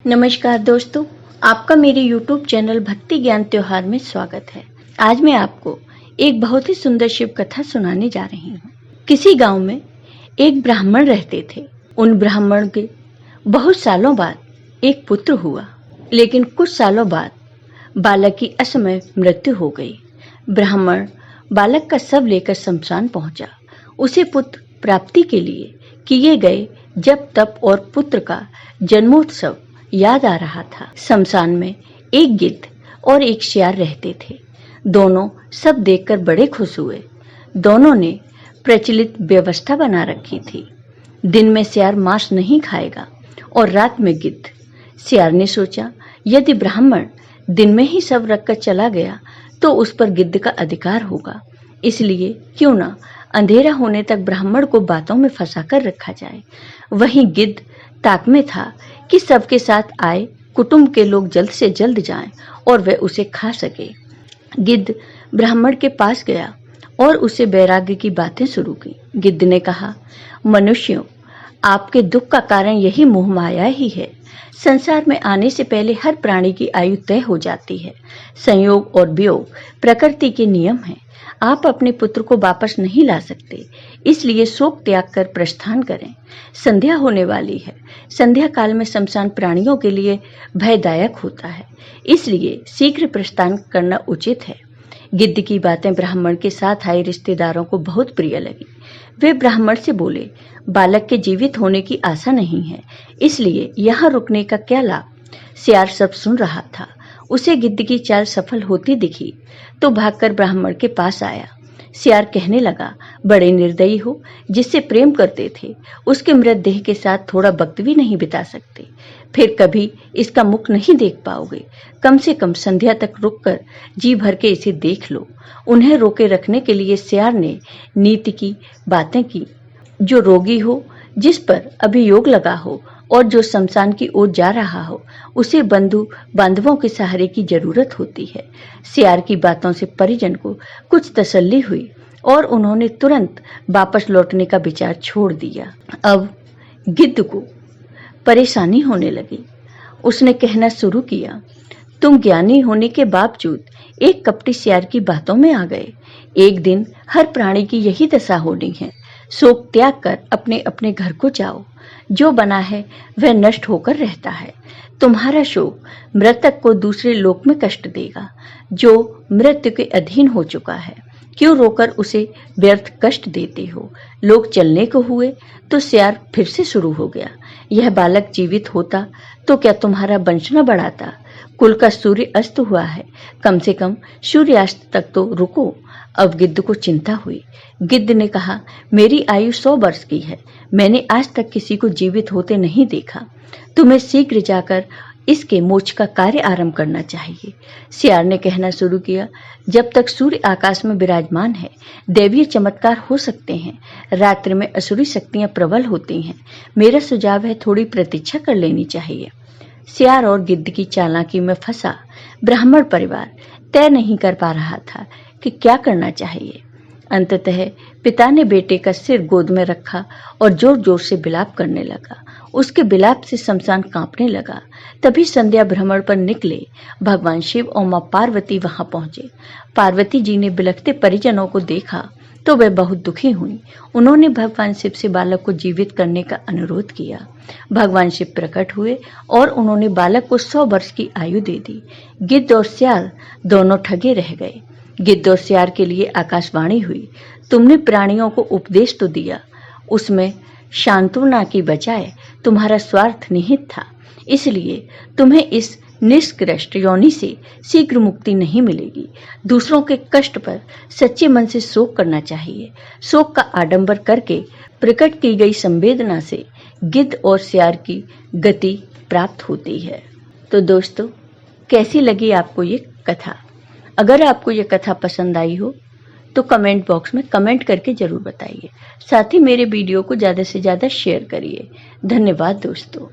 नमस्कार दोस्तों, आपका मेरे YouTube चैनल भक्ति ज्ञान त्योहार में स्वागत है। आज मैं आपको एक बहुत ही सुंदर शिव कथा सुनाने जा रही हूँ। किसी गांव में एक ब्राह्मण रहते थे। उन ब्राह्मण के बहुत सालों बाद एक पुत्र हुआ, लेकिन कुछ सालों बाद बालक की असमय मृत्यु हो गई। ब्राह्मण बालक का शव लेकर शमशान पहुंचा। उसे पुत्र प्राप्ति के लिए किए गए जप तप और पुत्र का जन्मोत्सव याद आ रहा था। शमशान में एक गिद्ध और एक शियार रहते थे। दोनों सब देखकर बड़े खुश हुए। दोनों ने प्रचलित व्यवस्था बना रखी थी। दिन में शियार मांस नहीं खाएगा और रात में गिद्ध। शियार ने सोचा, यदि ब्राह्मण दिन में ही सब रखकर चला गया तो उस पर गिद्ध का अधिकार होगा। इसलिए क्यों ना अंधेरा होने तक ब्राह्मण को बातों में फंसाकर रखा जाए। वहीं गिद्ध ताक में था कि सबके साथ आए कुटुंब के लोग जल्द से जल्द जाएं और वे उसे खा सके। गिद्ध ब्राह्मण के पास गया और उसे वैराग्य की बातें शुरू की। गिद्ध ने कहा, मनुष्यों, आपके दुख का कारण यही मोह माया ही है। संसार में आने से पहले हर प्राणी की आयु तय हो जाती है। संयोग और वियोग प्रकृति के नियम हैं। आप अपने पुत्र को वापस नहीं ला सकते, इसलिए शोक त्याग कर प्रस्थान करें। संध्या होने वाली है। संध्या काल में शमशान प्राणियों के लिए भयदायक होता है, इसलिए शीघ्र प्रस्थान करना उचित है। गिद्ध की बातें ब्राह्मण के साथ आए रिश्तेदारों को बहुत प्रिय लगी। वे ब्राह्मण से बोले, बालक के जीवित होने की आशा नहीं है, इसलिए यहाँ रुकने का क्या लाभ। शियार सब सुन रहा था। उसे गिद्ध की चाल सफल होती दिखी तो भागकर ब्राह्मण के पास आया। शियार कहने लगा, बड़े निर्दयी हो। जिससे प्रेम करते थे उसके मृतदेह के साथ थोड़ा वक्त भी नहीं बिता सकते, फिर कभी इसका मुख नहीं देख पाओगे। कम से कम संध्या तक रुककर जी भर के इसे देख लो। उन्हें रोके रखने के लिए शियार ने नीति की बातें की। जो रोगी हो, जिस पर अभी योग लगा हो और जो शमशान की ओर जा रहा हो, उसे बंधु बांधवों के सहारे की जरूरत होती है। शियार की बातों से परिजन को कुछ तसल्ली हुई और उन्होंने तुरंत वापस लौटने का विचार छोड़ दिया। अब गिद्ध को परेशानी होने लगी। उसने कहना शुरू किया, तुम ज्ञानी होने के बावजूद एक कपटी शियार की बातों में आ गए। एक दिन हर प्राणी की यही दशा होनी है। शोक त्याग कर अपने अपने घर को जाओ। जो बना है वह नष्ट होकर रहता है। तुम्हारा शोक मृतक को दूसरे लोक में कष्ट देगा, जो मृत्यु के अधीन हो चुका है। क्यों रोकर उसे व्यर्थ कष्ट देते हो। लोग चलने को हुए तो शियार फिर से शुरू हो गया। यह बालक जीवित होता तो क्या तुम्हारा वंश न बढ़ाता। कुल का सूर्य अस्त हुआ है, कम से कम सूर्यास्त तक तो रुको। अब गिद्ध को चिंता हुई। गिद्ध ने कहा, मेरी आयु 100 वर्ष की है। मैंने आज तक किसी को जीवित होते नहीं देखा। तुम्हें शीघ्र जाकर इसके मोक्ष का कार्य आरंभ करना चाहिए। शियार ने कहना शुरू किया, जब तक सूर्य आकाश में विराजमान है दैवीय चमत्कार हो सकते हैं। रात्रि में असुरी शक्तियां प्रबल होती हैं। मेरा सुझाव है थोड़ी प्रतीक्षा कर लेनी चाहिए। शियार और गिद्ध की चालाकी में फंसा ब्राह्मण परिवार तय नहीं कर पा रहा था कि क्या करना चाहिए। अंततः पिता ने बेटे का सिर गोद में रखा और जोर जोर से विलाप करने लगा। उसके विलाप से शमशान कांपने लगा। तभी संध्या भ्रमण पर निकले भगवान शिव और मां पार्वती वहां पहुंचे। पार्वती जी ने बिलखते परिजनों को देखा तो वे बहुत दुखी हुई। उन्होंने भगवान शिव से बालक को जीवित करने का अनुरोध किया। भगवान शिव प्रकट हुए और उन्होंने बालक को 100 वर्ष की आयु दे दी। गिद्ध और शियार दोनों ठगे रह गए। गिद्ध और शियार के लिए आकाशवाणी हुई, तुमने प्राणियों को उपदेश तो दिया, उसमें सांत्वना की बजाय तुम्हारा स्वार्थ निहित था। इसलिए तुम्हें इस निष्कृष्ट योनि से शीघ्र मुक्ति नहीं मिलेगी। दूसरों के कष्ट पर सच्चे मन से शोक करना चाहिए। शोक का आडंबर करके प्रकट की गई संवेदना से गिद्ध और शियार की गति प्राप्त होती है। तो दोस्तों, कैसी लगी आपको ये कथा। अगर आपको ये कथा पसंद आई हो तो कमेंट बॉक्स में कमेंट करके जरूर बताइए। साथ ही मेरे वीडियो को ज़्यादा से ज़्यादा शेयर करिए। धन्यवाद दोस्तों।